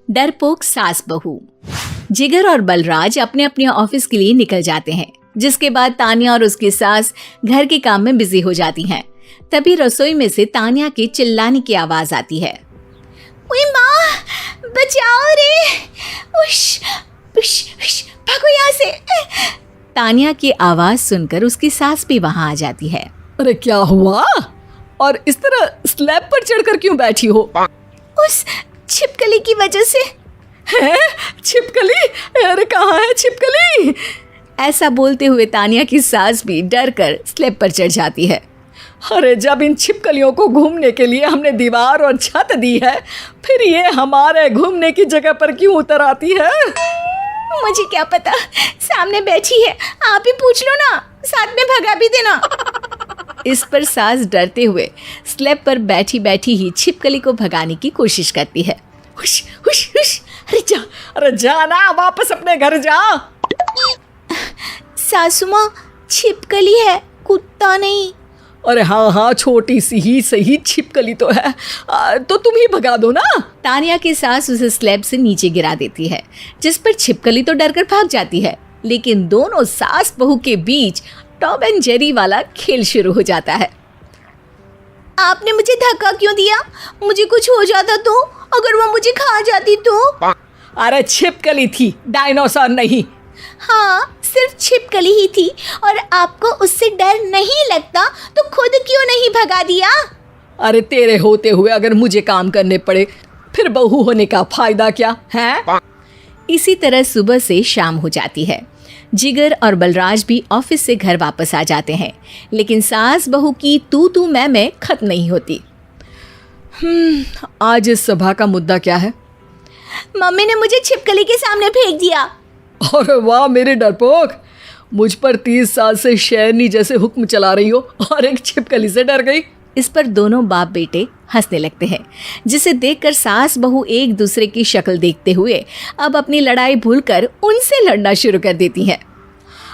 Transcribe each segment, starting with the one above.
डरपोक सास बहू। जिगर और बलराज अपने अपने ऑफिस के लिए निकल जाते हैं, जिसके बाद तानिया और उसकी सास घर के काम में बिजी हो जाती हैं। तभी रसोई में से तानिया के चिल्लाने की आवाज आती है। ओए माँ, बचाओ रे, उश, उश, उश, भागो यहाँ से। तानिया की आवाज सुनकर उसकी सास भी वहां आ जाती है। अरे क्या हुआ? और इस तरह स्लैब पर चढ़कर क्यों बैठी हो? उस छिपकली की वजह से। है? छिपकली? अरे कहाँ है छिपकली? ऐसा बोलते हुए तानिया की सास भी डर कर स्लैब पर चढ़ जाती है। अरे जब इन छिपकलियों को घूमने के लिए हमने दीवार और छत दी है, फिर ये हमारे घूमने की जगह पर क्यों उतर आती है? मुझे क्या पता, सामने बैठी है, आप ही पूछ लो ना, साथ में भगा भी देना। इस पर सास डरते हुए स्लैब पर बैठी बैठी ही छिपकली को भगाने की कोशिश करती है। हुश, हुश, हुश, अरे जा ना, वापस अपने घर जा। सासू माँ, छिपकली है, कुत्ता नहीं। अरे हाँ, छोटी सी ही सही छिपकली तो है, तो तुम ही भगा दो ना। तानिया की सास उसे स्लैब से नीचे गिरा देती है, जिस पर छिपकली तो डरकर भाग जाती है। लेकिन दोनों सास बहू के बीच टॉम एंड जेरी वाला खेल शुरू हो जाता है। आपने मुझे धक्का क्यों दिया? मुझे कुछ हो जाता तो? अगर वो मुझे खा जाती तो? अरे छिपकली थी, डायनासोर नहीं। हाँ, सिर्फ छिपकली ही थी, और आपको उससे डर नहीं लगता तो खुद क्यों नहीं भगा दिया? अरे तेरे होते हुए अगर मुझे काम करने पड़े, फिर बहू होने का फायदा क्या है? इसी तरह सुबह से शाम हो जाती है। जिगर और बलराज भी ऑफिस से घर वापस आ जाते हैं, लेकिन सास बहू की तू मैं खत्म नहीं होती। आज इस सभा का मुद्दा क्या है? मम्मी ने मुझे छिपकली के सामने फेंक दिया। अरे वाह मेरे डरपोक, मुझ पर 30 साल से शेरनी जैसे हुक्म चला रही हो और एक छिपकली से डर गई। इस पर दोनों बाप बेटे हंसने लगते हैं, जिसे देखकर सास बहू एक दूसरे की शक्ल देखते हुए अब अपनी लड़ाई भूलकर उनसे लड़ना शुरू कर देती हैं।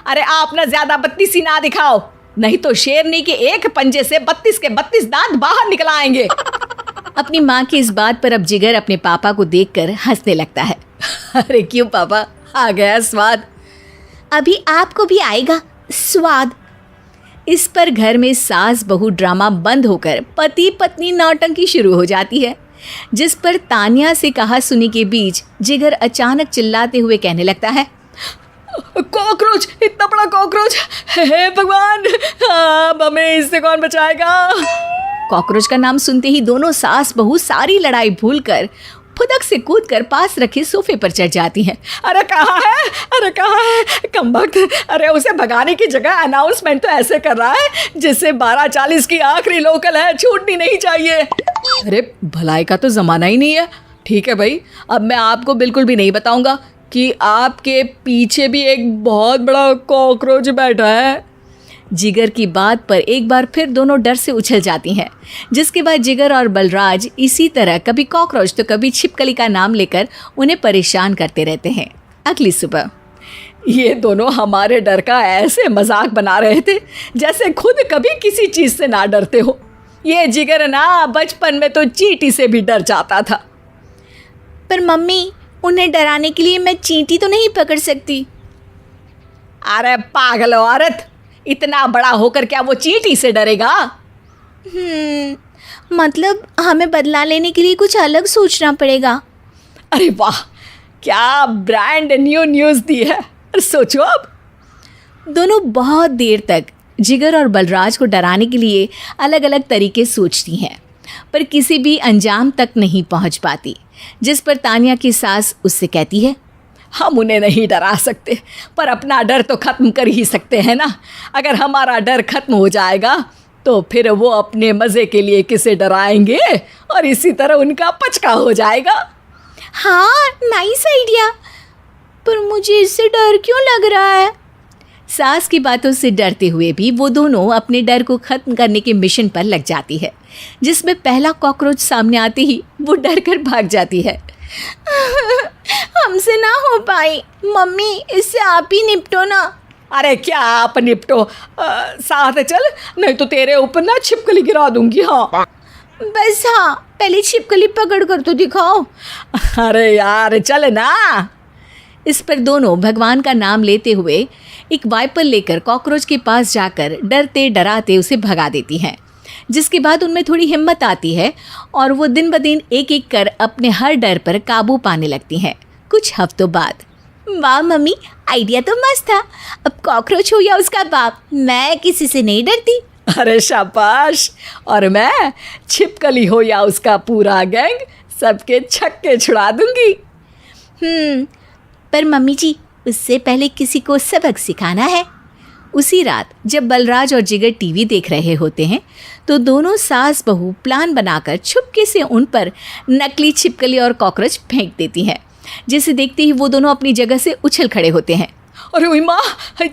अरे आप ना ज्यादा बत्तीसी ना दिखाओ, नहीं तो शेरनी के एक पंजे से 32 के 32 दांत बाहर निकल आएंगे। अपनी माँ की इस बात पर अब जिगर अपने पापा को देखकर हंसने लगता है। अरे क्यों पापा, आ गया स्वाद। अभी आपको भी आएगा स्वाद। इस पर घर में सास बहू ड्रामा बंद होकर पति पत्नी नौटंकी शुरू हो जाती है, जिस पर तानिया से कहा सुनी के बीच जिगर अचानक चिल्लाते हुए कहने लगता है। कॉकरोच, इतना बड़ा कॉकरोच, हे भगवान, अब हमें इससे कौन बचाएगा? कॉकरोच का नाम सुनते ही दोनों सास बहू सारी लड़ाई भूलकर फुदक से कूदकर पास रखे सोफे पर चढ़ जाती हैं। अरे कहाँ है, अरे कहाँ है कमबख्त? अरे उसे भगाने की जगह अनाउंसमेंट तो ऐसे कर रहा है जिससे 12:40 की आखिरी लोकल है, छूटनी नहीं चाहिए। अरे भलाई का तो ज़माना ही नहीं है। ठीक है भाई, अब मैं आपको बिल्कुल भी नहीं बताऊंगा कि आपके पीछे भी एक बहुत बड़ा कॉकरोच बैठा है। जिगर की बात पर एक बार फिर दोनों डर से उछल जाती हैं, जिसके बाद जिगर और बलराज इसी तरह कभी कॉकरोच तो कभी छिपकली का नाम लेकर उन्हें परेशान करते रहते हैं। अगली सुबह ये दोनों हमारे डर का ऐसे मजाक बना रहे थे जैसे खुद कभी किसी चीज़ से ना डरते हो। ये जिगर ना बचपन में तो चींटी से भी डर जाता था। पर मम्मी, उन्हें डराने के लिए मैं चींटी तो नहीं पकड़ सकती। अरे पागल औरत, इतना बड़ा होकर क्या वो चींटी से डरेगा? मतलब हमें बदला लेने के लिए कुछ अलग सोचना पड़ेगा। अरे वाह, क्या ब्रांड न्यू न्यूज़ दी है। सोचो अब। दोनों बहुत देर तक जिगर और बलराज को डराने के लिए अलग अलग तरीके सोचती हैं, पर किसी भी अंजाम तक नहीं पहुंच पाती, जिस पर तानिया की सास उससे कहती है। हम उन्हें नहीं डरा सकते, पर अपना डर तो ख़त्म कर ही सकते हैं ना। अगर हमारा डर ख़त्म हो जाएगा तो फिर वो अपने मज़े के लिए किसे डराएंगे और इसी तरह उनका पचका हो जाएगा। हाँ, नाइस आइडिया, पर मुझे इससे डर क्यों लग रहा है? सास की बातों से डरते हुए भी वो दोनों अपने डर को ख़त्म करने के मिशन पर लग जाती है, जिसमें पहला कॉकरोच सामने आते ही वो डर कर भाग जाती है। हमसे ना हो पाई मम्मी, इससे आप ही निपटो ना। अरे क्या आप निपटो, साथ चल, नहीं तो तेरे ऊपर ना छिपकली गिरा दूंगी। हाँ बस, हाँ पहले छिपकली पकड़ कर तो दिखाओ। अरे यार चल ना। इस पर दोनों भगवान का नाम लेते हुए एक वाइपर लेकर कॉकरोच के पास जाकर डरते डराते उसे भगा देती हैं, जिसके बाद उनमें थोड़ी हिम्मत आती है और वो दिन ब दिन एक एक कर अपने हर डर पर काबू पाने लगती हैं। कुछ हफ्तों बाद, वाह मम्मी, आइडिया तो मस्त था। अब कॉकरोच हो या उसका बाप, मैं किसी से नहीं डरती। अरे शाबाश। और मैं छिपकली हो या उसका पूरा गैंग, सबके छक्के छुड़ा दूंगी। पर मम्मी जी, उससे पहले किसी को सबक सिखाना है। उसी रात जब बलराज और जिगर टीवी देख रहे होते हैं तो दोनों सास बहू प्लान बनाकर छुपके से उन पर नकली छिपकली और कॉकरोच फेंक देती हैं, जिसे देखते ही वो दोनों अपनी जगह से उछल खड़े होते हैं। अरे ओई माँ,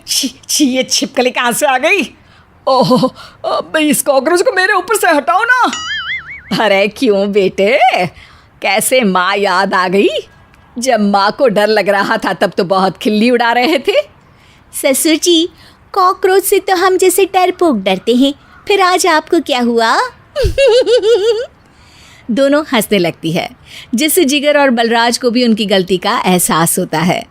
छी ये छिपकली कहाँ से आ गई? ओह, अब इस कॉकरोच को मेरे ऊपर से हटाओ ना। अरे क्यों बेटे, कैसे माँ याद आ गई? जब माँ को डर लग रहा था तब तो बहुत खिल्ली उड़ा रहे थे। ससुर जी, कॉकरोच से तो हम जैसे डरपोक डरते हैं, फिर आज आपको क्या हुआ? दोनों हंसने लगती है, जिससे जिगर और बलराज को भी उनकी गलती का एहसास होता है।